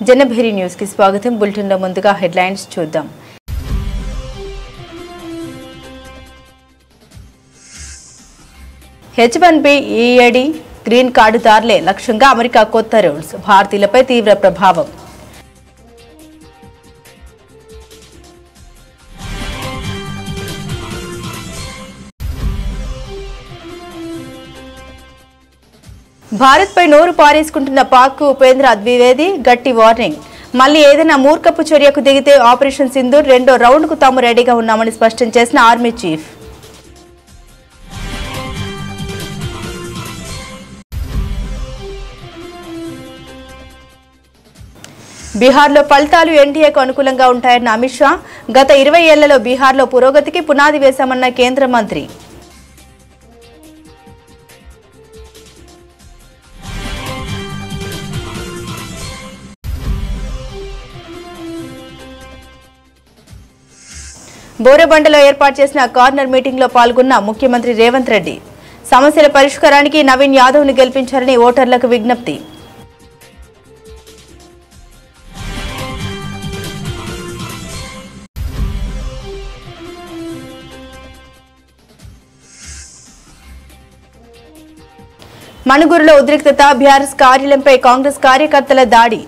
Janabheri news కి స్వాగతం. Bulletin లో ముందుగా హెడ్లైన్స్ చూద్దాం. H1B EAD గ్రీన్ కార్డుదారులే లక్ష్యంగా అమెరికా కొత్త రూల్స్, భారతీయులపై తీవ్ర ప్రభావం. భారత్పై నోరు పారేసుకుంటున్న పాక్ ఉపేంద్ర ద్వివేది గట్టి వార్నింగ్. మళ్లీ ఏదైనా మూర్ఖపు చర్యకు దిగితే ఆపరేషన్ సింధూర్ రెండో రౌండ్కు తాము రెడీగా ఉన్నామని స్పష్టం చేసిన ఆర్మీ చీఫ్. బీహార్లో ఫలితాలు ఎన్డీఏకు అనుకూలంగా ఉంటాయన్న అమిత్ షా. గత 20 ఏళ్లలో బీహార్లో పురోగతికి పునాది వేశామన్న కేంద్ర మంత్రి. బోరబండలో ఏర్పాటు చేసిన కార్నర్ మీటింగ్ లో పాల్గొన్న ముఖ్యమంత్రి రేవంత్ రెడ్డి. సమస్యల పరిష్కారానికి నవీన్ యాదవ్ ను గెలిపించారని ఓటర్లకు విజ్ఞప్తి. మణుగూరులో ఉద్రిక్తత, బీఆర్ఎస్ కార్యాలయంపై కాంగ్రెస్ కార్యకర్తల దాడి.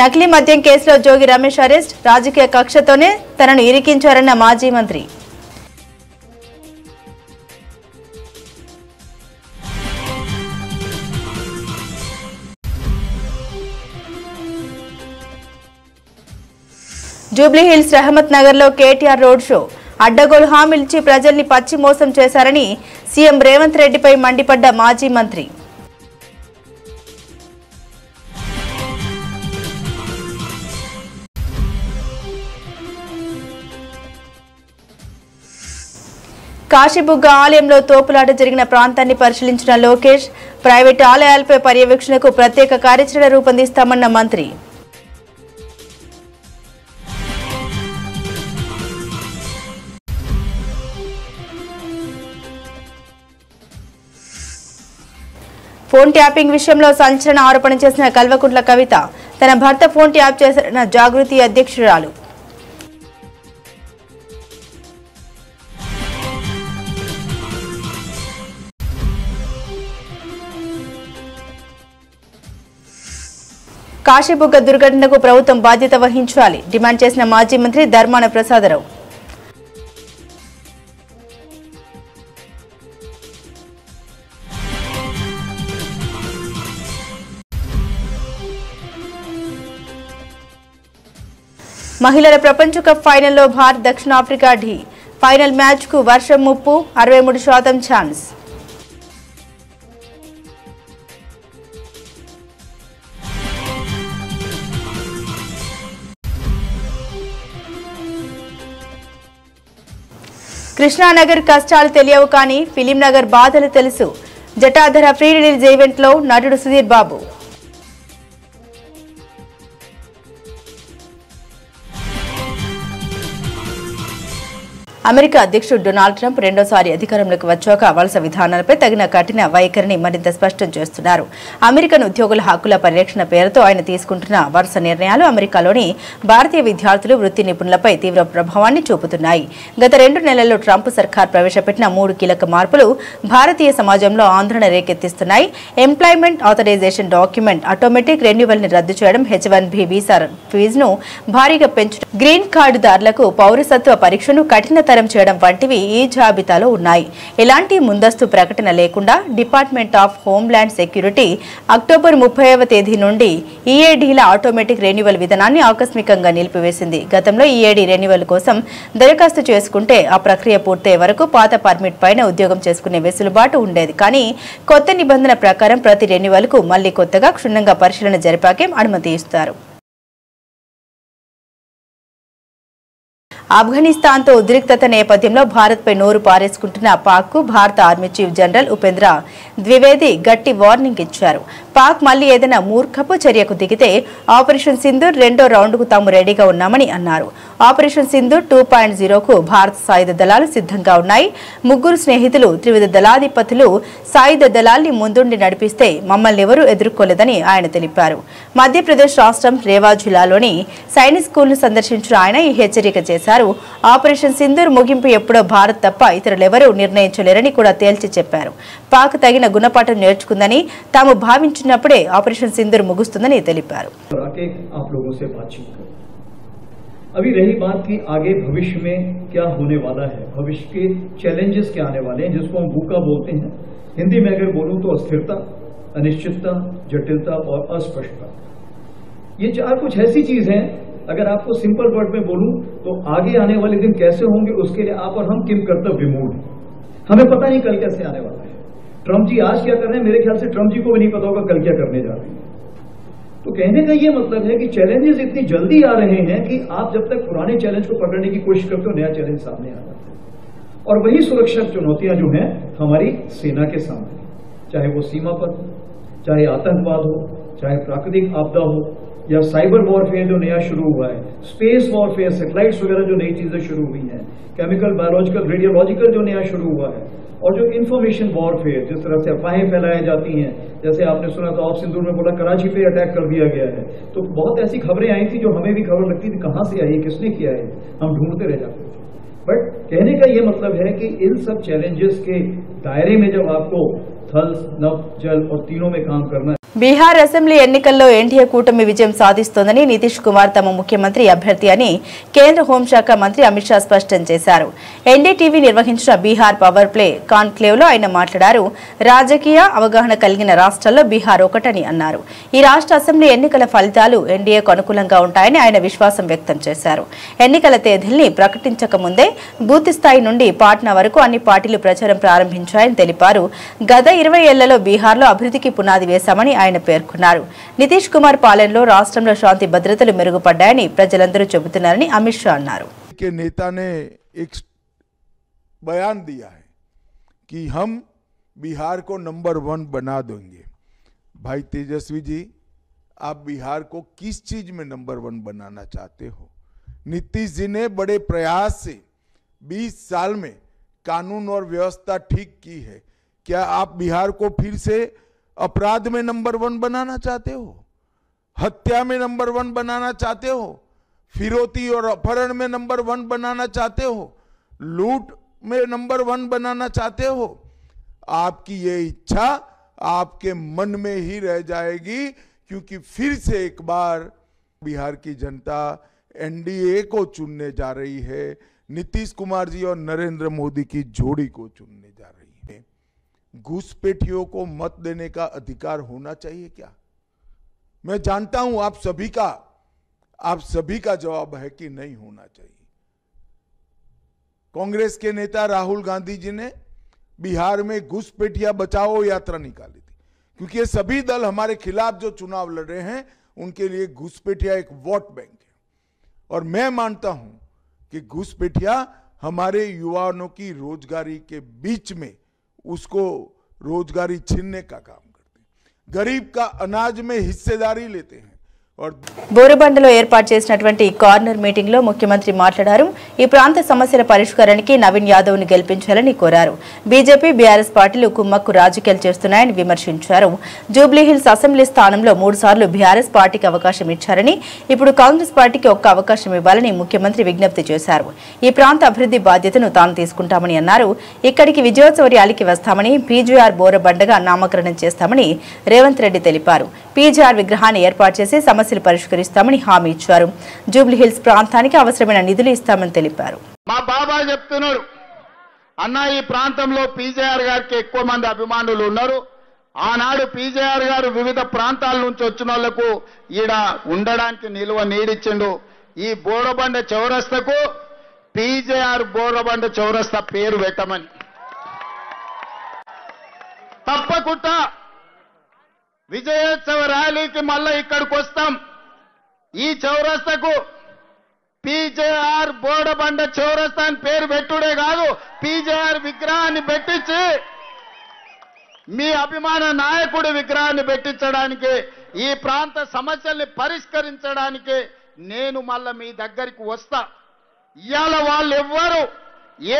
నకిలీ మద్యం కేసులో జోగి రమేష్ అరెస్ట్. రాజకీయ కక్షతోనే తనను ఇరికించారన్న మాజీ మంత్రి. జూబ్లీహిల్స్ రహమత్ నగర్ లో కేటీఆర్ రోడ్ షో. అడ్డగోలు హామీలిచ్చి ప్రజల్ని పచ్చి మోసం చేశారని సీఎం రేవంత్ రెడ్డిపై మండిపడ్డ మాజీ మంత్రి. కాశీబుగ్గ ఆలయంలో తోపులాట జరిగిన ప్రాంతాన్ని పరిశీలించిన లోకేష్. ప్రైవేటు ఆలయాలపై పర్యవేక్షణకు ప్రత్యేక కార్యాచరణ రూపొందిస్తామన్న మంత్రి. ఫోన్ ట్యాపింగ్ విషయంలో సంచలన ఆరోపణ చేసిన కల్వకుంట్ల కవిత. తన భర్త ఫోన్ ట్యాప్ చేశారన్న జాగృతి అధ్యక్షురాలు. కాశీబుగ్గ దుర్ఘటనకు ప్రభుత్వం బాధ్యత వహించాలి డిమాండ్ చేసిన మాజీ మంత్రి ధర్మాన ప్రసాదరావు. మహిళల ప్రపంచ కప్ ఫైనల్లో భారత్ దక్షిణాఫ్రికా ఢీ. ఫైనల్ మ్యాచ్ కు వర్షం ముప్పు, 63% ఛాన్స్. కృష్ణానగర్ కష్టాలు తెలియవు కానీ ఫిలిం నగర్ బాధలు తెలుసు. జటాధర ప్రీ రిలీజ్ ఈవెంట్ లో నటుడు సుధీర్ బాబు. అమెరికా అధ్యక్షుడు డొనాల్డ్ ట్రంప్ రెండోసారి అధికారంలోకి వచ్చాక వలస విధానాలపై తగిన కఠిన వైఖరిని మరింత స్పష్టం చేస్తున్నారు. అమెరికన్ ఉద్యోగుల హక్కుల పరిరక్షణ పేరుతో ఆయన తీసుకుంటున్న వరుస నిర్ణయాలు అమెరికాలోని భారతీయ విద్యార్థులు, వృత్తి నిపుణులపై తీవ్ర ప్రభావాన్ని చూపుతున్నాయి. గత 2 నెలల్లో ట్రంప్ సర్కార్ ప్రవేశపెట్టిన 3 కీలక మార్పులు భారతీయ సమాజంలో ఆందోళన రేకెత్తిస్తున్నాయి. Employment authorization document automatic renewal ని రద్దు చేయడం, H1B వీసా ఫీజును భారీగా పెంచడం, గ్రీన్ కార్డుదారులకు పౌరసత్వ పరీక్షను కఠినతరం చేయడం వంటివి ఈ జాబితాలో ఉన్నాయి. ఎలాంటి ముందస్తు ప్రకటన లేకుండా department of homeland security October 30వ తేదీ నుండి ఈఏడీల ఆటోమేటిక్ రెన్యువల్ విధానాన్ని ఆకస్మికంగా నిలిపివేసింది. గతంలో ఈఏడీ రెన్యువల్ కోసం దరఖాస్తు చేసుకుంటే ఆ ప్రక్రియ పూర్తయ్యే వరకు పాత పర్మిట్ పైన ఉద్యోగం చేసుకునే వెసులుబాటు ఉండేది. కానీ కొత్త నిబంధన ప్రకారం ప్రతి రెన్యువల్ కు మళ్లీ కొత్తగా క్షుణ్ణంగా పరిశీలన జరిపాకే అనుమతి ఇస్తారు. ఆఫ్ఘనిస్తాన్తో ఉద్రిక్తత నేపథ్యంలో భారత్పై నోరు పారేసుకుంటున్న పాక్కు భారత army chief general Upendra Dwivedi గట్టి వార్నింగ్ ఇచ్చారు. పాక్ మళ్లీ ఏదైనా మూర్ఖపు చర్యకు దిగితే ఆపరేషన్ సింధూర్ రెండో రౌండ్కు తాము రెడీగా ఉన్నామని అన్నారు. ఆపరేషన్ సింధూర్ 2.0కు భారత సాయుధ దళాలు సిద్ధంగా ఉన్నాయి. ముగ్గురు స్నేహితులు త్రివిధ దళాధిపతులు సాయుధ దళాల్ని ముందుండి నడిపిస్తే మమ్మల్ని ఎవరూ ఎదుర్కోలేదని ఆయన తెలిపారు. మధ్యప్రదేశ్ రాష్ట్రం రేవా జిల్లాలోని సైనిక్ స్కూల్ను సందర్శించిన ఆయన ఈ హెచ్చరిక చేశారు. ఆపరేషన్ సింధూర్ ముగింపు ఎప్పుడో భారత్ తప్ప ఇతరులెవరూ నిర్ణయించలేరని కూడా తేల్చి చెప్పారు. పాక్ తగిన గుణపాఠం నేర్చుకుందని తాము భావించినప్పుడే ఆపరేషన్ సింధూర్ ముగుస్తుందని తెలిపారు. अभी रही बात कि आगे भविष्य में क्या होने वाला है, भविष्य के चैलेंजेस क्या आने वाले हैं, जिसको हम भूखा बोलते हैं. हिंदी में अगर बोलूं तो अस्थिरता, अनिश्चितता, जटिलता और अस्पष्टता. ये चार कुछ ऐसी चीज हैं, अगर आपको सिंपल वर्ड में बोलूं तो आगे आने वाले दिन कैसे होंगे उसके लिए आप और हम किम कर्तव्य विमूढ़. हमें पता नहीं कल कैसे आने वाला है. ट्रंप जी आज क्या कर रहे हैं, मेरे ख्याल से ट्रंप जी को भी नहीं पता होगा कल क्या करने जा रहे हैं. तो कहने का ये मतलब है कि चैलेंजेस इतनी जल्दी आ रहे हैं कि आप जब तक पुराने चैलेंज को पकड़ने की कोशिश करते हो नया चैलेंज सामने आ जाता है. और वही सुरक्षा चुनौतियां जो हैं हमारी सेना के सामने, चाहे वो सीमा पर, चाहे आतंकवाद हो, चाहे प्राकृतिक आपदा हो, या साइबर वॉरफेयर जो नया शुरू हुआ है, स्पेस वॉरफेयर, सैटेलाइट्स वगैरह जो नई चीजें शुरू हुई हैं, केमिकल, बायोलॉजिकल, रेडियोलॉजिकल जो नया शुरू हुआ है, और जो इंफॉर्मेशन वॉरफेयर जिस तरह से अफवाहें फैलाई जाती हैं, जैसे आपने सुना था ऑफ सिंधूर में बोला कराची पे अटैक कर दिया गया है, तो बहुत ऐसी खबरें आई थी जो हमें भी खबर लगती थी कहां से आई है, किसने किया है, हम ढूंढते रह जाते थे. बट कहने का ये मतलब है कि इन सब चैलेंजेस के दायरे में जब आपको थल, नभ, जल और तीनों में काम करना है. బీహార్ అసెంబ్లీ ఎన్నికల్లో ఎన్డీఏ కూటమి విజయం సాధిస్తోందని నితీష్ కుమార్ తమ ముఖ్యమంత్రి అభ్యర్థి అని కేంద్ర హోంశాఖ మంత్రి అమిత్ షా స్పష్టం చేశారు. ఎన్డీటీవీ నిర్వహించిన బీహార్ పవర్ ప్లే కాన్క్లేవ్లో ఆయన మాట్లాడారు. రాజకీయ అవగాహన కలిగిన రాష్ట్రాల్లో బీహార్ ఒకటని అన్నారు. ఈ రాష్ట్ర అసెంబ్లీ ఎన్నికల ఫలితాలు ఎన్డీఏకు అనుకూలంగా ఉంటాయని ఆయన విశ్వాసం వ్యక్తం చేశారు. ఎన్నికల తేదీల్ని ప్రకటించక ముందే బూత్ స్థాయి నుండి పాట్నా వరకు అన్ని పార్టీలు ప్రచారం ప్రారంభించాయని తెలిపారు. గత 20 ఏళ్లలో బీహార్లో అభివృద్ధికి పునాది వేశామని ఆయన పేర్కొన్నారు. నితీష్ కుమార్ పాలనలో రాష్ట్రంలో శాంతి భద్రతలు మెరుగుపడ్డాయని ప్రజలందరూ చెబుతున్నారని అమిత్ షా అన్నారు. नेता ने एक बयान दिया है कि हम बिहार को नंबर 1 बना देंगे. भाई तेजस्वी जी, आप बिहार को किस चीज में नंबर 1 बनाना चाहते हो? नीतीश जी ने बड़े प्रयास से 20 साल में कानून और व्यवस्था ठीक की है. क्या आप बिहार को फिर से अपराध में नंबर 1 बनाना चाहते हो? हत्या में नंबर 1 बनाना चाहते हो? फिरौती और अपहरण में नंबर 1 बनाना चाहते हो? लूट में नंबर 1 बनाना चाहते हो? आपकी ये इच्छा आपके मन में ही रह जाएगी, क्योंकि फिर से एक बार बिहार की जनता एनडीए को चुनने जा रही है. नीतीश कुमार जी और नरेंद्र मोदी की जोड़ी को चुनने जा रही है. घुसपैठियों को मत देने का अधिकार होना चाहिए क्या? मैं जानता हूं आप सभी का जवाब है कि नहीं होना चाहिए. कांग्रेस के नेता राहुल गांधी जी ने बिहार में घुसपैठिया बचाओ यात्रा निकाली थी, क्योंकि ये सभी दल हमारे खिलाफ जो चुनाव लड़ रहे हैं उनके लिए घुसपैठिया एक वोट बैंक है. और मैं मानता हूं कि घुसपैठिया हमारे युवाओं की रोजगारी के बीच में उसको रोजगारी छीनने का काम करते हैं, गरीब का अनाज में हिस्सेदारी लेते हैं. బోరుబండలో ఏర్పాటు చేసినటువంటి కార్నర్ మీటింగ్ లో ముఖ్యమంత్రి మాట్లాడారు. ఈ ప్రాంత సమస్యల పరిష్కారానికి నవీన్ యాదవ్ ను గెలిపించాలని కోరారు. బీజేపీ, బీఆర్ఎస్ పార్టీలు కుమ్మక్కు రాజకీయాలు చేస్తున్నాయని విమర్శించారు. జూబ్లీహిల్స్ అసెంబ్లీ స్థానంలో 3 సార్లు బీఆర్ఎస్ పార్టీకి అవకాశం ఇచ్చారని, ఇప్పుడు కాంగ్రెస్ పార్టీకి ఒక్క అవకాశం ఇవ్వాలని ముఖ్యమంత్రి విజ్ఞప్తి చేశారు. ఈ ప్రాంత అభివృద్ధి బాధ్యతను తాను తీసుకుంటామని అన్నారు. ఇక్కడికి విజయోత్సవ ర్యాలీకి వస్తామని, పీజీఆర్ బోరబండగా నామకరణం చేస్తామని రేవంత్ రెడ్డి తెలిపారు. పీజీఆర్ విగ్రహాన్ని ఏర్పాటు చేసి సమస్యలు పరిష్కరిస్తామని హామీ ఇచ్చారు. జూబ్లీహిల్స్ ప్రాంతానికి అవసరమైన నిధులు ఇస్తామని తెలిపారు. మా బాబా చెప్తున్నారు, అన్న ఈ ప్రాంతంలో పీజేఆర్ గారికి ఎక్కువ మంది అభిమానులు ఉన్నారు. ఆనాడు పీజేఆర్ గారు వివిధ ప్రాంతాల నుంచి వచ్చిన వాళ్లకు ఈడ ఉండడానికి నిలువ నీడిచ్చిండు. ఈ బోరబండ చౌరస్తకు పీజేఆర్ బోరబండ చౌరస్తా పేరు పెట్టమని. తప్పకుండా విజయోత్సవ ర్యాలీకి మళ్ళా ఇక్కడికి వస్తాం. ఈ చౌరస్తకు పీజేఆర్ బోరబండ చౌరస్తా అని పేరు పెట్టుడే కాదు, పీజేఆర్ విగ్రహాన్ని పెట్టించి మీ అభిమాన నాయకుడి విగ్రహాన్ని పెట్టించడానికి, ఈ ప్రాంత సమస్యల్ని పరిష్కరించడానికి నేను మళ్ళా మీ దగ్గరికి వస్తా. ఇవాళ వాళ్ళు ఎవ్వరు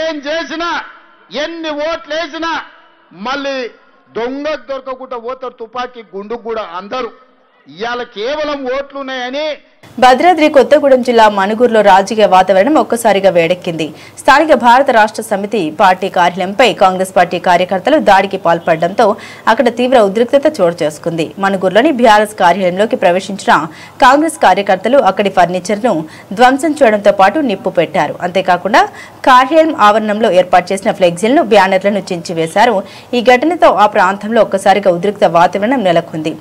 ఏం చేసినా, ఎన్ని ఓట్లు వేసినా మళ్ళీ దొంగకు దొరకకుండా పోతారు, తుపాకీ గుండుకు కూడా అందరూ. ఇవాళ కేవలం ఓట్లున్నాయని. భద్రాద్రి కొత్తగూడెం జిల్లా మణుగూరులో రాజకీయ వాతావరణం ఒక్కసారిగా వేడెక్కింది. స్థానిక భారత రాష్ట్ర సమితి పార్టీ కార్యాలయంపై కాంగ్రెస్ పార్టీ కార్యకర్తలు దాడికి పాల్పడడంతో అక్కడ తీవ్ర ఉద్రిక్తత చోటు చేసుకుంది. మణుగూరులోని బీఆర్ఎస్ కార్యాలయంలోకి ప్రవేశించిన కాంగ్రెస్ కార్యకర్తలు అక్కడి ఫర్నిచర్ను ధ్వంసం చేయడంతో పాటు నిప్పు పెట్టారు. అంతేకాకుండా కార్యాలయం ఆవరణంలో ఏర్పాటు చేసిన ఫ్లెక్సీలను, బ్యానర్లను చించివేశారు. ఈ ఘటనతో ఆ ప్రాంతంలో ఒక్కసారిగా ఉద్రిక్త వాతావరణం నెలకొంది.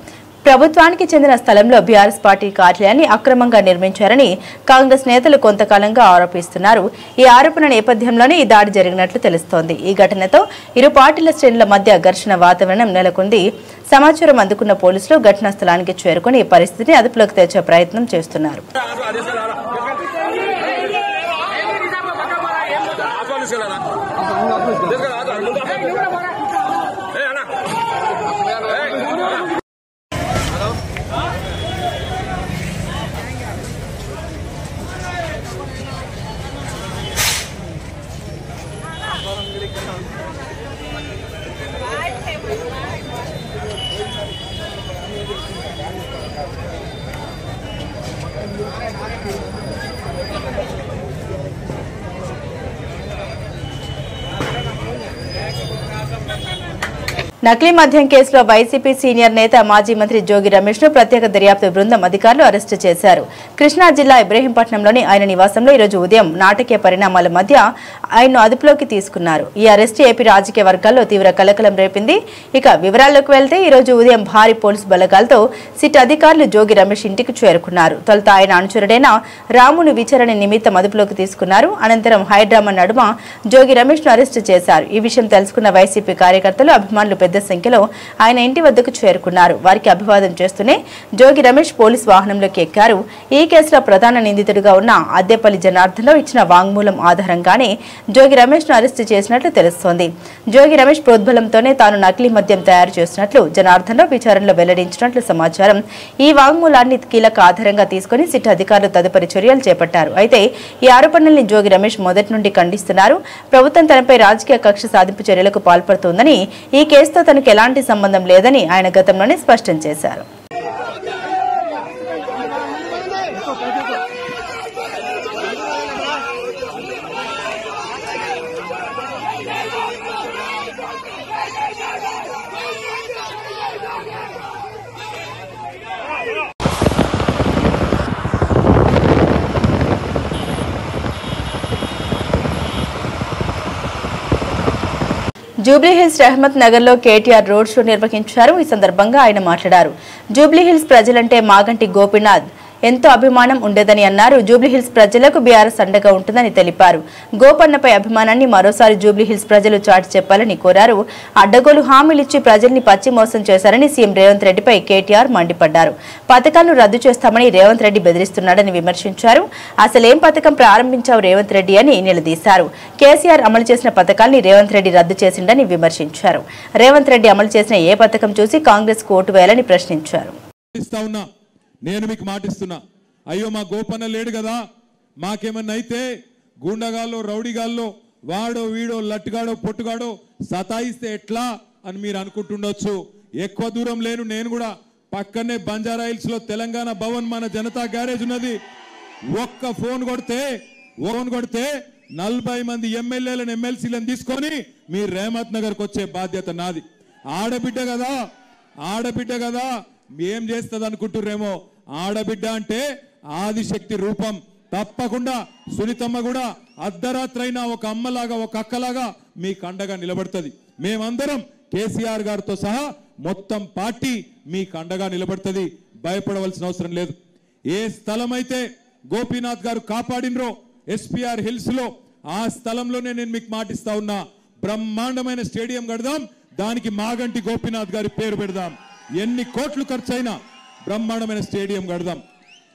ప్రభుత్వానికి చెందిన స్థలంలో బీఆర్ఎస్ పార్టీ కార్యాలయాన్ని అక్రమంగా నిర్మించారని కాంగ్రెస్ నేతలు కొంతకాలంగా ఆరోపిస్తున్నారు. ఈ ఆరోపణ నేపథ్యంలోనే ఈ దాడి జరిగినట్లు తెలుస్తోంది. ఈ ఘటనతో ఇరు పార్టీల శ్రేణుల మధ్య ఘర్షణ వాతావరణం నెలకొంది. సమాచారం అందుకున్న పోలీసులు ఘటనా స్థలానికి చేరుకుని పరిస్థితిని అదుపులోకి తెచ్చే ప్రయత్నం చేస్తున్నారు. నకిలీ మద్యం కేసులో వైసీపీ సీనియర్ నేత మాజీ మంత్రి జోగి రమేష్ ను ప్రత్యేక దర్యాప్తు బృందం అధికారులు అరెస్టు చేశారు. కృష్ణా జిల్లా ఇబ్రహీంపట్నంలోని ఆయన నివాసంలో ఈరోజు ఉదయం నాటకీయ పరిణామాల మధ్య ఆయన్ను అదుపులోకి తీసుకున్నారు. ఈ అరెస్టు ఏపీ రాజకీయ వర్గాల్లో తీవ్ర కలకలం రేపింది. ఇక వివరాల్లోకి వెళ్తే ఈరోజు ఉదయం భారీ పోలీసు బలగాలతో సిట్ అధికారులు జోగి రమేష్ ఇంటికి చేరుకున్నారు. తొలుత ఆయన అనుచరుడైన రామును విచారణ నిమిత్తం అదుపులోకి తీసుకున్నారు. అనంతరం హైడ్రామా నడుమ జోగి రమేష్ ను అరెస్టు చేశారు. ఈ విషయం తెలుసుకున్న వైసీపీ కార్యకర్తలు, అభిమానులు పెద్ద సంఖ్యలో ఆయన ఇంటి వద్దకు చేరుకున్నారు. వారికి అభివాదం చేస్తూనే జోగి రమేష్ పోలీసు వాహనంలోకి ఎక్కారు. ఈ కేసులో ప్రధాన నిందితుడిగా ఉన్న అద్దెపల్లి జనార్దన్ ఇచ్చిన వాంగ్మూలం ఆధారంగానే జోగి రమేష్ ను అరెస్టు చేసినట్లు తెలుస్తోంది. జోగి రమేష్ ప్రోద్బలంతోనే తాను నకిలీ మద్యం తయారు చేసినట్లు జనార్దన్ విచారణలో వెల్లడించినట్లు సమాచారం. ఈ వాంగ్మూలాన్ని కీలక ఆధారంగా తీసుకుని సిట్ అధికారులు తదుపరి చర్యలు చేపట్టారు. అయితే ఈ ఆరోపణల్ని జోగి రమేష్ మొదటి నుండి ఖండిస్తున్నారు. ప్రభుత్వం తనపై రాజకీయ కక్ష సాధింపు చర్యలకు పాల్పడుతోందని, ఈ కేసుతో తనకు ఎలాంటి సంబంధం లేదని ఆయన గతంలోనే స్పష్టం చేశారు. జూబ్లీహిల్స్ రెహమత్ నగర్ లో కేటీఆర్ రోడ్ షో నిర్వహించారు. ఈ సందర్భంగా ఆయన మాట్లాడారు. జూబ్లీహిల్స్ ప్రజలంటే మాగంటి గోపీనాథ్ ఎంతో అభిమానం ఉండేదని అన్నారు. జూబ్లీహిల్స్ ప్రజలకు బీఆర్ఎస్ అండగా ఉంటుందని తెలిపారు. గోపన్నపై అభిమానాన్ని మరోసారి జూబ్లీహిల్స్ ప్రజలు చాటి చెప్పాలని కోరారు. అడ్డగోలు హామీలిచ్చి ప్రజల్ని పచ్చి మోసం చేశారని సీఎం రేవంత్ రెడ్డిపై కేటీఆర్ మండిపడ్డారు. పథకాలను రద్దు చేస్తామని రేవంత్ రెడ్డి బెదిరిస్తున్నాడని విమర్శించారు. అసలేం పథకం ప్రారంభించావు రేవంత్ రెడ్డి అని నిలదీశారు. కేసీఆర్ అమలు చేసిన పథకాల్ని రేవంత్ రెడ్డి రద్దు చేసిండని విమర్శించారు. రేవంత్ రెడ్డి అమలు చేసిన ఏ పథకం చూసి కాంగ్రెస్ కు ఓటు వేయాలని ప్రశ్నించారు. నేను మీకు మాటిస్తున్నా, అయ్యో మా గోపన్న లేడు కదా, మాకేమన్నా అయితే గూండగాల్లో రౌడీగాల్లో వాడో వీడో లట్టుగాడో పొట్టుగాడో సతాయిస్తే ఎట్లా అని మీరు అనుకుంటుండొచ్చు. ఎక్కువ దూరం లేను, నేను కూడా పక్కనే బంజారా హిల్స్ లో తెలంగాణ భవన్ మన జనతా గ్యారేజ్ ఉన్నది. ఒక్క ఫోన్ కొడితే 40 మంది ఎమ్మెల్యేలను ఎమ్మెల్సీలను తీసుకొని మీ రేమత్ నగర్కి వచ్చే బాధ్యత నాది. ఆడబిడ్డ కదా ఏం చేస్తుంది అనుకుంటుర్రేమో. ఆడబిడ్డ అంటే ఆదిశక్తి రూపం. తప్పకుండా సునీతమ్మ కూడా అర్ధరాత్రైనా ఒక అమ్మలాగా ఒక అక్కలాగా మీకు అండగా నిలబడుతుంది. మేమందరం కేసీఆర్ గారితో సహా మొత్తం పార్టీ మీకు అండగా నిలబడుతుంది. భయపడవలసిన అవసరం లేదు. ఏ స్థలం అయితే గోపీనాథ్ గారు కాపాడినరో ఎస్పీఆర్ హిల్స్ లో, ఆ స్థలంలోనే నేను మీకు మాటిస్తా ఉన్నా, బ్రహ్మాండమైన స్టేడియం కడదాం, దానికి మాగంటి గోపీనాథ్ గారి పేరు పెడదాం. ఎన్ని కోట్లు ఖర్చైనా బ్రహ్మాండమైన స్టేడియం కడదాం.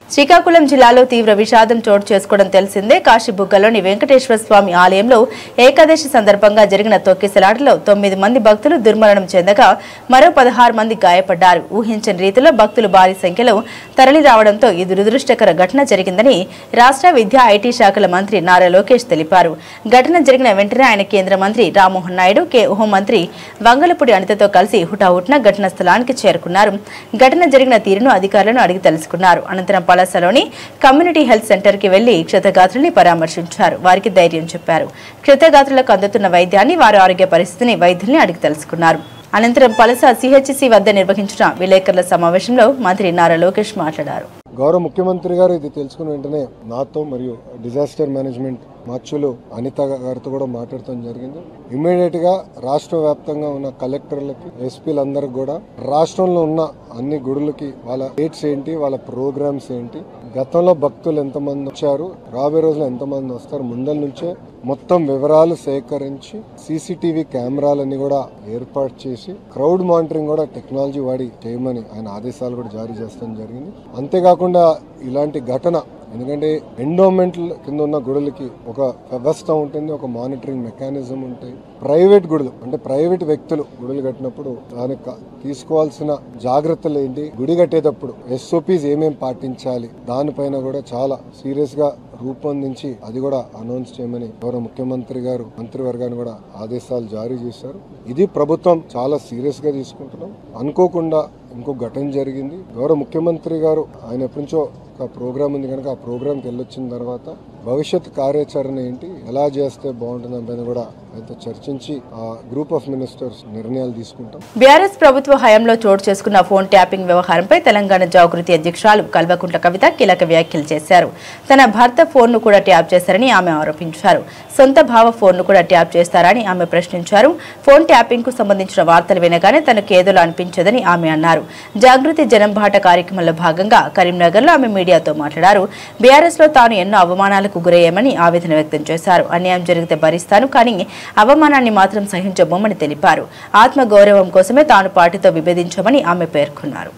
శ్రీకాకుళం జిల్లాలో తీవ్ర విషాదం చోటు చేసుకోవడం తెలిసిందే. కాశీబుగ్గలోని వెంకటేశ్వర స్వామి ఆలయంలో ఏకాదశి సందర్భంగా జరిగిన తొక్కిసలాటలో 9 మంది భక్తులు దుర్మరణం చెందగా మరో 16 మంది గాయపడ్డారు. ఊహించని రీతిలో భక్తులు భారీ సంఖ్యలో తరలి రావడంతో ఇది దురదృష్టకర ఘటన జరిగిందని రాష్ట్ర విద్యా ఐటీ శాఖల మంత్రి నారా లోకేష్ తెలిపారు. ఘటన జరిగిన వెంటనే ఆయన కేంద్ర మంత్రి రామ్మోహన్ నాయుడు, హోంమంత్రి వంగలపూడి అనితతో కలిసి హుటాహుటిన ఘటనా స్థలానికి చేరుకున్నారు. ఘటన జరిగిన తీరును అధికారులను అడిగి తెలుసుకున్నారు. అనంతరం పలాసలోని కమ్యూనిటీ హెల్త్ సెంటర్ కి వెళ్లి క్షతగాత్రుల్ని పరామర్శించారు. వారికి ధైర్యం చెప్పారు. క్షతగాత్రులకు అందుతున్న వైద్యాన్ని, వారి ఆరోగ్య పరిస్థితిని వైద్యుల్ని అడిగి తెలుసుకున్నారు. అనంతరం పలస సిహెచ్సి వద్ద నిర్వహించిన విలేకరుల సమావేశంలో మంత్రి నారా లోకేష్ మాట్లాడారు. గౌరవ ముఖ్యమంత్రి గారు ఇది తెలుసుకున్న వెంటనే నాతో మరియు డిజాస్టర్ మేనేజ్మెంట్ మార్చులు అనిత గారితో కూడా మాట్లాడటం జరిగింది. ఇమ్మీడియట్ గా రాష్ట్ర వ్యాప్తంగా ఉన్న కలెక్టర్లకి, ఎస్పీలందరికి కూడా రాష్ట్రంలో ఉన్న అన్ని గుడులకి వాళ్ళ డేట్స్ ఏంటి, వాళ్ళ ప్రోగ్రామ్స్ ఏంటి, గతంలో భక్తులు ఎంతమంది వచ్చారు, రాబోయే రోజులు ఎంతమంది వస్తారు, ముందల నుంచే మొత్తం వివరాలు సేకరించి సీసీటీవీ కెమెరాలన్నీ కూడా ఏర్పాటు చేసి క్రౌడ్ మానిటరింగ్ కూడా టెక్నాలజీ వాడి చేయమని ఆయన ఆదేశాలు కూడా జారీ చేస్తాం జరిగింది. అంతేకాకుండా ఇలాంటి ఘటన, ఎందుకంటే ఎండోమెంట్ కింద ఉన్న గుడులకి ఒక వ్యవస్థ ఉంటుంది, ఒక మానిటరింగ్ మెకానిజం ఉంటాయి. ప్రైవేట్ గుడులు అంటే ప్రైవేట్ వ్యక్తులు గుడులు కట్టినప్పుడు దానికి తీసుకోవాల్సిన జాగ్రత్తలు ఏంటి, గుడి కట్టేటప్పుడు SOPs ఏమేమి పాటించాలి, దానిపైన కూడా చాలా సీరియస్ గా రూపొందించి అది కూడా అనౌన్స్ చేయమని గౌరవ ముఖ్యమంత్రి గారు మంత్రివర్గాన్ని కూడా ఆదేశాలు జారీ చేశారు. ఇది ప్రభుత్వం చాలా సీరియస్ గా తీసుకుంటున్నాం. అనుకోకుండా ఇంకో ఘటన జరిగింది. గౌరవ ముఖ్యమంత్రి గారు ఆయన ఎప్పటి నుంచో ఒక ప్రోగ్రామ్ ఉంది కనుక ఆ ప్రోగ్రామ్కి వెళ్ళొచ్చిన తర్వాత భవిష్యత్ కార్యాచరణ ఏంటి, ఎలా చేస్తే బాగుంటుంది అని కూడా ఆయనతో చర్చించి ఆ గ్రూప్ ఆఫ్ మినిస్టర్స్ నిర్ణయాలు తీసుకుంటాం. బీఆర్ఎస్ ప్రభుత్వ హయాంలో చోటు చేసుకున్న ఫోన్ ట్యాపింగ్ వ్యవహారంపై తెలంగాణ జాగృతి అధ్యక్షురాలు కల్వకుంట్ల కవిత కీలక వ్యాఖ్యలు చేశారు. తన భర్త ఫోన్ ను కూడా ట్యాప్ చేశారని ఆమె ఆరోపించారు. సొంత భావ ఫోన్ ను కూడా ట్యాప్ చేస్తారని ఆమె ప్రశ్నించారు. ఫోన్ ట్యాపింగ్ కు సంబంధించిన వార్తలు వినగానే తనకు ఏదోలా అనిపించదని ఆమె అన్నారు. జాగృతి జనంబాట కార్యక్రమంలో భాగంగా కరీంనగర్ లో ఆమె మీడియాతో మాట్లాడారు. బీఆర్ఎస్ లో తాను ఎన్నో అవమానాలకు గురయ్యామని ఆవేదన వ్యక్తం చేశారు. అన్యాయం జరిగితే భరిస్తాను, కానీ అవమానాన్ని మాత్రం సహించబోమని తెలిపారు. ఆత్మగౌరవం కోసమే తాను పార్టీతో విభేదించామని ఆమె పేర్కొన్నారు.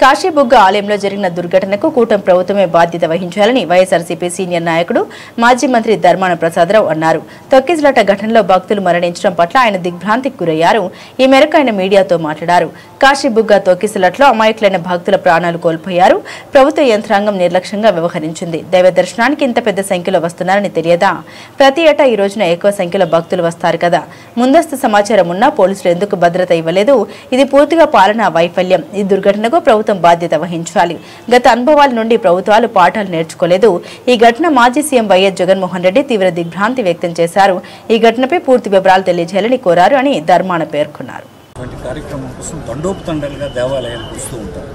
కాశీబుగ్గ ఆలయంలో జరిగిన దుర్ఘటనకు కూటమి ప్రభుత్వమే బాధ్యత వహించాలని వైఎస్ఆర్సీపీ సీనియర్ నాయకుడు మాజీ మంత్రి ధర్మాన ప్రసాదరావు అన్నారు. తొక్కిసలాట ఘటనలో భక్తులు మరణించడం పట్ల ఆయన దిగ్భ్రాంతికి గురయ్యారు. ఈ మేరకు ఆయన మీడియాతో మాట్లాడారు. కాశీబుగ్గ తొక్కిసలాట్లో అమాయకులైన భక్తుల ప్రాణాలు కోల్పోయారు. ప్రభుత్వ యంత్రాంగం నిర్లక్ష్యంగా వ్యవహరించింది. దైవ దర్శనానికి ఇంత పెద్ద సంఖ్యలో వస్తున్నారని తెలియదా? ప్రతి ఏటా ఈ రోజున ఎక్కువ సంఖ్యలో భక్తులు వస్తారు కదా. ముందస్తు సమాచారం ఉన్నా పోలీసులు ఎందుకు భద్రత ఇవ్వలేదు? ఇది పూర్తిగా పాలనా వైఫల్యం. ఈ దుర్ఘటనకు ప్రభుత్వం బాధ్యత వహించాలి. గత అనుభవాల నుండి ప్రభుత్వాలు పాఠాలు నేర్చుకోలేదు. ఈ ఘటన మాజీ సీఎం వైఎస్ జగన్మోహన్ రెడ్డి తీవ్ర దిగ్భ్రాంతి వ్యక్తం చేశారు. ఈ ఘటనపై పూర్తి వివరాలు తెలియజేయాలని కోరారు అని ధర్మాన పేర్కొన్నారు. కార్యక్రమం కోసం తండోపతండాలుగా దేవాలయాలకు వస్తూ ఉంటారు.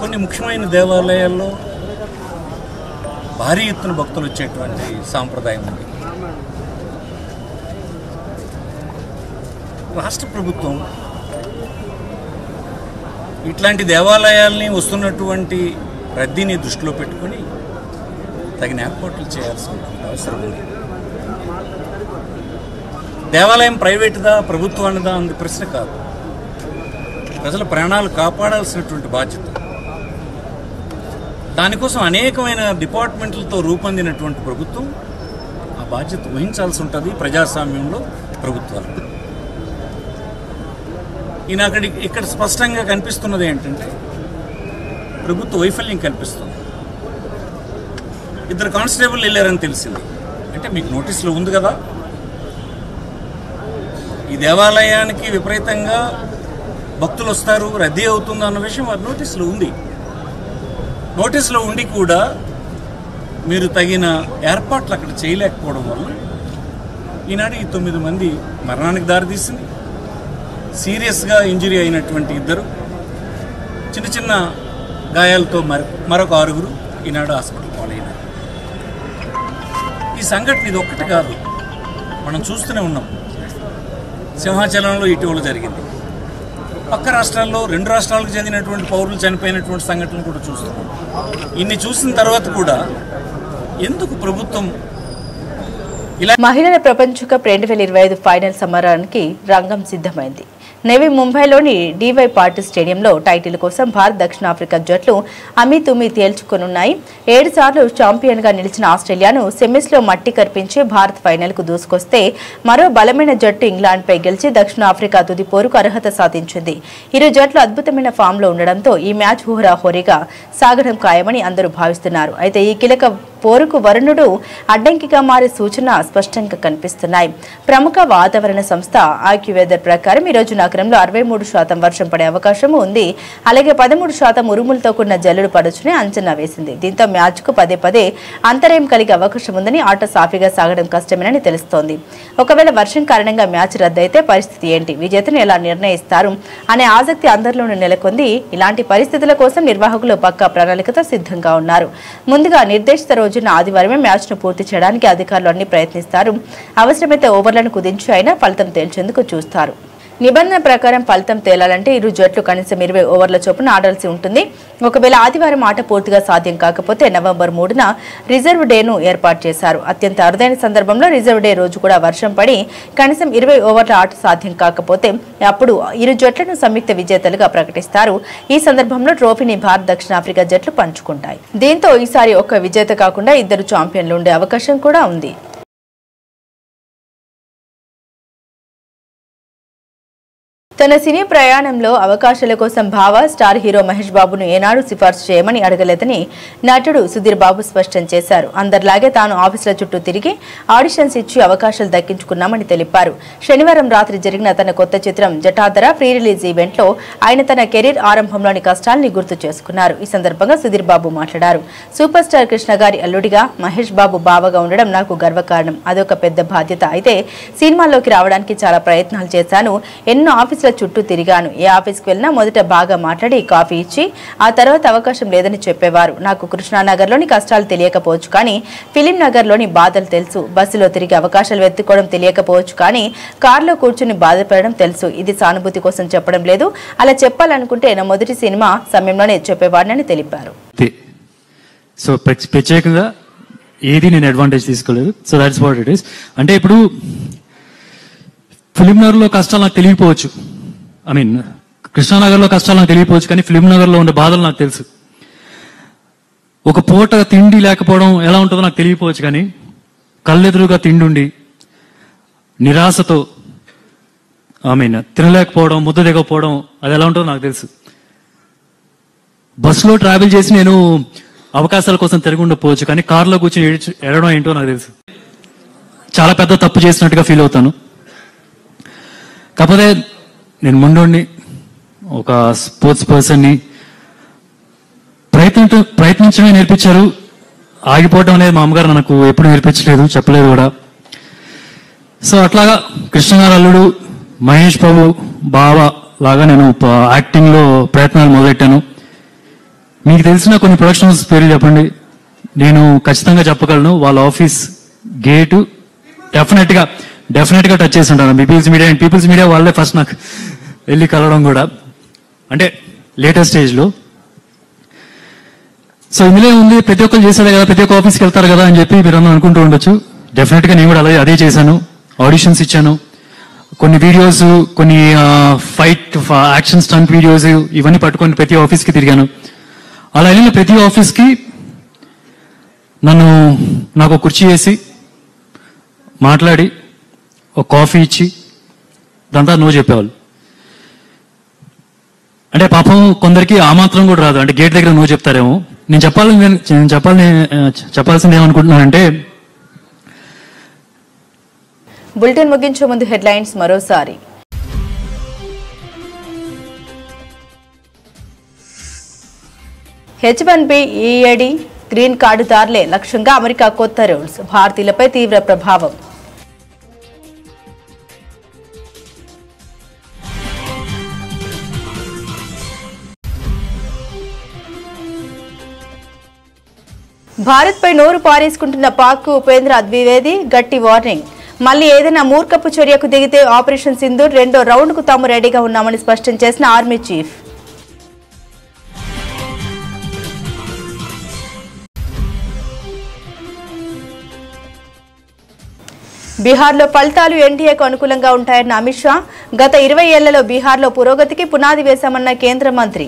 కొన్ని ముఖ్యమైన దేవాలయాల్లో భారీ ఎత్తున భక్తులు వచ్చేటువంటి సాంప్రదాయం ఉంది. రాష్ట్ర ప్రభుత్వం ఇట్లాంటి దేవాలయాల్ని వస్తున్నటువంటి రద్దీని దృష్టిలో పెట్టుకుని తగిన ఏర్పాట్లు చేయాల్సిన అవసరం ఉంది. దేవాలయం ప్రైవేటుదా ప్రభుత్వానిదా అన్నది ప్రశ్న కాదు. ప్రజల ప్రాణాలు కాపాడాల్సినటువంటి బాధ్యత. దానికోసం అనేకమైన డిపార్ట్మెంట్లతో రూపొందినటువంటి ప్రభుత్వం ఆ బాధ్యత వహించాల్సి ఉంటుంది. ప్రజాస్వామ్యంలో ప్రభుత్వాలు ఇక్కడ స్పష్టంగా కనిపిస్తున్నది ఏంటంటే ప్రభుత్వ వైఫల్యం కనిపిస్తుంది. 2 కానిస్టేబుల్ వెళ్ళారని తెలిసింది. అంటే మీకు నోటీసులో ఉంది కదా. ఈ దేవాలయానికి విపరీతంగా భక్తులు వస్తారు, రద్దీ అవుతుంది అన్న విషయం వారి నోటీసులో ఉంది. నోటీసులో ఉండి కూడా మీరు తగిన ఏర్పాట్లు అక్కడ చేయలేకపోవడం వల్ల ఈనాడు ఈ 9 మంది మరణానికి దారితీసింది. సీరియస్గా ఇంజరీ అయినటువంటి 2, చిన్న చిన్న గాయాలతో మరొక 6 ఈనాడు హాస్పిటల్ పాలైనారు. ఈ సంఘటన ఇది ఒక్కటి కాదు, మనం చూస్తూనే ఉన్నాం. సింహాచలంలో ఇటీవల జరిగింది. పక్క రాష్ట్రాల్లో 2 రాష్ట్రాలకు చెందినటువంటి పౌరులు చనిపోయినటువంటి సంఘటనలు కూడా చూస్తున్నాం. ఇన్ని చూసిన తర్వాత కూడా ఎందుకు ప్రభుత్వం మహిళల ప్రపంచ కప్ 2025 ఫైనల్ సమరానికి రంగం సిద్ధమైంది. నవీ ముంబైలోని డివై పాటిల్ స్టేడియంలో టైటిల్ కోసం భారత్ దక్షిణాఫ్రికా జట్లు అమీతుమీ తేల్చుకోనున్నాయి. 7 సార్లు ఛాంపియన్గా నిలిచిన ఆస్ట్రేలియాను సెమీస్లో మట్టి కర్పించి భారత్ ఫైనల్కు దూసుకొస్తే మరో బలమైన జట్టు ఇంగ్లాండ్పై గెలిచి దక్షిణాఫ్రికా తుది పోరుకు అర్హత సాధించింది. ఇరు జట్లు అద్భుతమైన ఫామ్లో ఉండడంతో ఈ మ్యాచ్ హోరాహోరీగా సాగడం ఖాయమని అందరూ భావిస్తున్నారు. అయితే ఈ కీలక పోరుకు వరుణుడు అడ్డంకిగా మారే సూచన స్పష్టంగా కనిపిస్తున్నాయి. ప్రముఖ వాతావరణ సంస్థ ఆక్యువెదర్ ప్రకారం ఈరోజు నగరంలో 63% వర్షం పడే అవకాశం ఉంది. అలాగే 13% ఉరుములతో కూడిన జల్లులు పడొచ్చని అంచనా వేసింది. దీంతో మ్యాచ్కు పదే అంతరాయం కలిగే అవకాశం ఉందని ఆట సాఫీగా సాగడం కష్టమేనని తెలుస్తోంది. ఒకవేళ వర్షం కారణంగా మ్యాచ్ రద్దయితే పరిస్థితి ఏంటి, విజేతను ఎలా నిర్ణయిస్తారు అనే ఆసక్తి అందరిలోనూ నెలకొంది. ఇలాంటి పరిస్థితుల కోసం నిర్వాహకులు పక్కా ప్రణాళికతో సిద్ధంగా ఉన్నారు. ముందుగా నిర్దేశిత రోజున ఆదివారమే మ్యాచ్ను పూర్తి చేయడానికి అధికారులు అన్ని ప్రయత్నిస్తారు. అవసరమైతే ఓవర్లను కుదించి అయినా ఫలితం తేల్చేందుకు చూస్తారు. నిబంధన ప్రకారం ఫలితం తేలాలంటే ఇరు జట్లు కనీసం 20 ఓవర్ల చొప్పున ఆడాల్సి ఉంటుంది. ఒకవేళ ఆదివారం ఆట పూర్తిగా సాధ్యం కాకపోతే నవంబర్ 3న రిజర్వ్ డేను ఏర్పాటు చేశారు. అత్యంత అరుదైన సందర్భంలో రిజర్వ్ డే రోజు కూడా వర్షం పడి కనీసం 20 ఓవర్ల ఆట సాధ్యం కాకపోతే అప్పుడు ఇరు జట్లను సంయుక్త విజేతలుగా ప్రకటిస్తారు. ఈ సందర్భంలో ట్రోఫీని భారత్ దక్షిణాఫ్రికా జట్లు పంచుకుంటాయి. దీంతో ఈసారి ఒక్క విజేత కాకుండా 2 ఛాంపియన్లు ఉండే అవకాశం కూడా ఉంది. తన సినీ ప్రయాణంలో అవకాశాల కోసం భావ స్టార్ హీరో మహేష్ బాబును ఏనాడు సిఫార్సు చేయమని అడగలేదని నటుడు సుధీర్ బాబు స్పష్టం చేశారు. అందరిలాగే తాను ఆఫీసుల చుట్టూ తిరిగి ఆడిషన్స్ ఇచ్చి అవకాశాలు దక్కించుకున్నామని తెలిపారు. శనివారం రాత్రి జరిగిన తన కొత్త చిత్రం జటాధర ప్రీ రిలీజ్ ఈవెంట్లో ఆయన తన కెరీర్ ఆరంభంలోని కష్టాల్ని గుర్తు చేసుకున్నారు. ఈ సందర్భంగా సుధీర్ బాబు మాట్లాడారు. సూపర్ స్టార్ కృష్ణ గారి అల్లుడిగా మహేష్ బాబు బావగా ఉండడం నాకు గర్వకారణం. అదొక పెద్ద బాధ్యత. అయితే సినిమాల్లోకి రావడానికి చాలా ప్రయత్నాలు చేశాను. ఎన్నో ఆఫీసుల చుట్టూ తిరిగాను. ఏ ఆఫీస్కి వెళ్ళినా మొదట బాగా మాట్లాడి కాఫీ ఇచ్చి ఆ తర్వాత అవకాశం లేదని చెప్పేవారు. నాకు కృష్ణానగర్లోని కష్టాలు తెలియకపోవచ్చు, కానీ ఫిలిం నగర్లోని బాధలు తెలుసు. బస్సులో తిరిగి అవకాశాలు వెతుక్కోవడం తెలియకపోవచ్చు, కానీ కారులో కూర్చుని బాధపడడం తెలుసు. ఇది సానుభూతి కోసం చెప్పడం లేదు. అలా చెప్పాలనుకుంటే నా మొదటి సినిమా సమయంలోనే చెప్పేవాడిని తెలిపారు. సో ప్రత్యేకంగా ఏది నేను అడ్వాంటేజ్ తీసుకోలేదు. So that's what it is. అంటే ఇప్పుడు ఫిలిం నగర్లో కష్టాలు నాకు తెలియకపోవచ్చు, కృష్ణానగర్లో కష్టాలు నాకు తెలియకపోవచ్చు, కానీ ఫిలిం నగర్లో ఉండే బాధలు నాకు తెలుసు. ఒక పూట తిండి లేకపోవడం ఎలా ఉంటుందో నాకు తెలియకపోవచ్చు, కానీ కళ్ళెదురుగా తిండి ఉండి నిరాశతో తినలేకపోవడం, ముద్ద దిగకపోవడం అది ఎలా ఉంటుందో నాకు తెలుసు. బస్సులో ట్రావెల్ చేసి నేను అవకాశాల కోసం తిరిగి ఉండకపోవచ్చు, కానీ కారులో కూర్చొని ఎడడం ఏంటో నాకు తెలుసు. చాలా పెద్ద తప్పు చేసినట్టుగా ఫీల్ అవుతాను. కాకపోతే నేను ముందుండి ఒక స్పోర్ట్స్ పర్సన్ని ప్రయత్నించడమే నేర్పించారు. ఆగిపోవడం అనేది మా అమ్మగారు నాకు ఎప్పుడు నేర్పించలేదు, చెప్పలేదు కూడా. సో అట్లాగా కృష్ణ గారు అల్లుడు మహేష్ బాబు బావ లాగా నేను యాక్టింగ్లో ప్రయత్నాలు మొదలెట్టాను. మీకు తెలిసిన కొన్ని ప్రొడక్షన్స్ పేర్లు చెప్పండి. నేను ఖచ్చితంగా చెప్పగలను. వాళ్ళ ఆఫీస్ గేటు డెఫినెట్ గా టచ్ చేసి ఉంటాను. పీపుల్స్ మీడియా వాళ్ళే ఫస్ట్ నాకు వెళ్ళి కలవడం కూడా, అంటే లేటెస్ట్ స్టేజ్లో. సో ఇందులో ఉంది, ప్రతి ఒక్కరు చేశారు కదా, ప్రతి ఒక్క ఆఫీస్కి వెళ్తారు కదా అని చెప్పి మీరు అనుకుంటూ ఉండొచ్చు. డెఫినెట్ గా నేను కూడా అదే చేశాను. ఆడిషన్స్ ఇచ్చాను. కొన్ని వీడియోస్, కొన్ని ఫైట్ యాక్షన్ స్టంట్ వీడియోస్ ఇవన్నీ పట్టుకొని ప్రతి ఆఫీస్కి తిరిగాను. అలా వెళ్ళిన ప్రతి ఆఫీస్కి నాకు కుర్చీ వేసి మాట్లాడి ఒక కాఫీ ఇచ్చి దాంతో నో చెప్పేవాళ్ళు. అంటే పాపం కొందరికి ఆ మాత్రం కూడా రాదు, అంటే గేట్ దగ్గర నో చెప్తారేమో. నేను చెప్పాల్సింది ఏమనుకుంటున్నానంటే, బులెటిన్ ముగించే ముందు హెడ్లైన్స్ మరోసారి. H1B EAD గ్రీన్ కార్డుదారులే లక్ష్యంగా అమెరికా కొత్త రూల్స్, భారతీయులపై తీవ్ర ప్రభావం. భారత్పై నోరు పారేసుకుంటున్న పాక్ ఉపేంద్ర ద్వివేది గట్టి వార్నింగ్. మళ్లీ ఏదైనా మూర్ఖపు చర్యకు దిగితే ఆపరేషన్ సింధూర్ 2వ రౌండ్కు తాము రెడీగా ఉన్నామని స్పష్టం చేసిన ఆర్మీ చీఫ్. బీహార్లో ఫలితాలు ఎన్డీఏకు అనుకూలంగా ఉంటాయన్న అమిత్ షా. గత 20 ఏళ్లలో బీహార్లో పురోగతికి పునాది వేశామన్న కేంద్ర మంత్రి.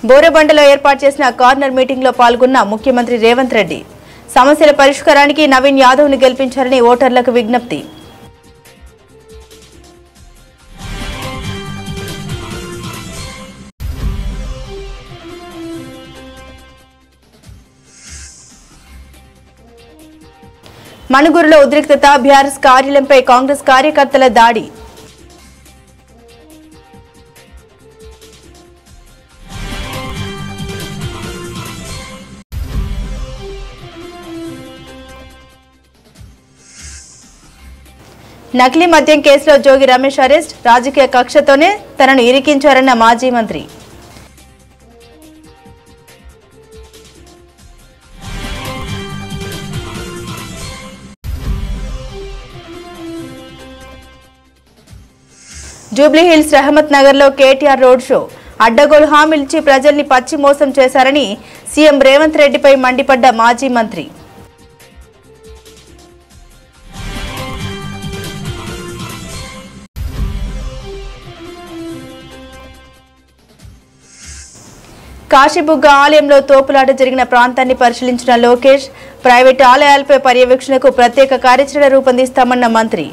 బోరబండలో ఏర్పాటు చేసిన కార్నర్ మీటింగ్ లో పాల్గొన్న ముఖ్యమంత్రి రేవంత్ రెడ్డి. సమస్యల పరిష్కారానికి నవీన్ యాదవ్ ను గెలిపించారని ఓటర్లకు విజ్ఞప్తి. మణుగూరులో ఉద్రిక్తత. బీఆర్ఎస్ కార్యాలయంపై కాంగ్రెస్ కార్యకర్తల దాడి. నకిలీ మద్యం కేసులో జోగి రమేష్ అరెస్ట్. రాజకీయ కక్షతోనే తనను ఇరికించారన్న మాజీ మంత్రి. జూబ్లీహిల్స్ రహమత్ నగర్ లో కేటీఆర్ రోడ్ షో. అడ్డగోలు హామీలిచ్చి ప్రజల్ని పచ్చి మోసం చేశారని సీఎం రేవంత్ రెడ్డిపై మండిపడ్డ మాజీ మంత్రి. కాశీబుగ్గ ఆలయంలో తోపులాట జరిగిన ప్రాంతాన్ని పరిశీలించిన లోకేష్. ప్రైవేట్ ఆలయాలపై పర్యవేక్షణకు ప్రత్యేక కార్యాచరణ రూపొందిస్తామన్న మంత్రి.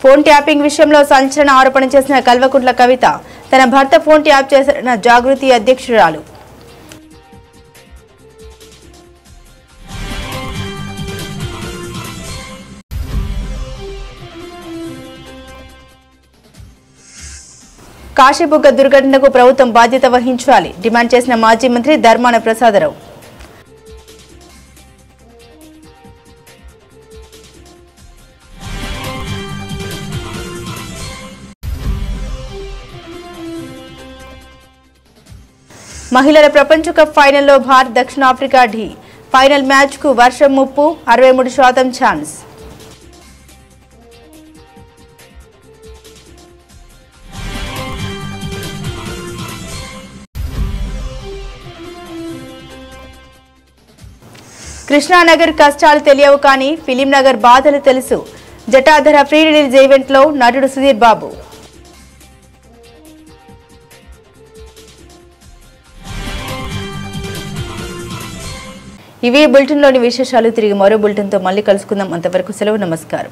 ఫోన్ ట్యాపింగ్ విషయంలో సంచలన ఆరోపణ చేసిన కల్వకుంట్ల కవిత. తన భర్త ఫోన్ ట్యాప్ చేసిన జాగృతి అధ్యక్షురాలు. కాశీబుగ్గ దుర్ఘటనకు ప్రభుత్వం బాధ్యత వహించాలి డిమాండ్ చేసిన మాజీ మంత్రి ధర్మాన ప్రసాదరావు. మహిళల ప్రపంచ కప్ ఫైనల్లో భారత్ దక్షిణాఫ్రికా ఢీ. ఫైనల్ మ్యాచ్ కు వర్షం ముప్పు, 63% ఛాన్స్. కృష్ణానగర్ కష్టాలు తెలియవు కానీ ఫిలిం నగర్ బాధలు తెలుసు. జటాధర ప్రీ రిలీజ్ ఈవెంట్ లో నటుడు సుధీర్ బాబు. ఇవి బులెటిన్ లోని విశేషాలు. తిరిగి మరో బులెటిన్ తో మళ్ళీ కలుసుకుందాం. అంతవరకు సెలవు. నమస్కారం.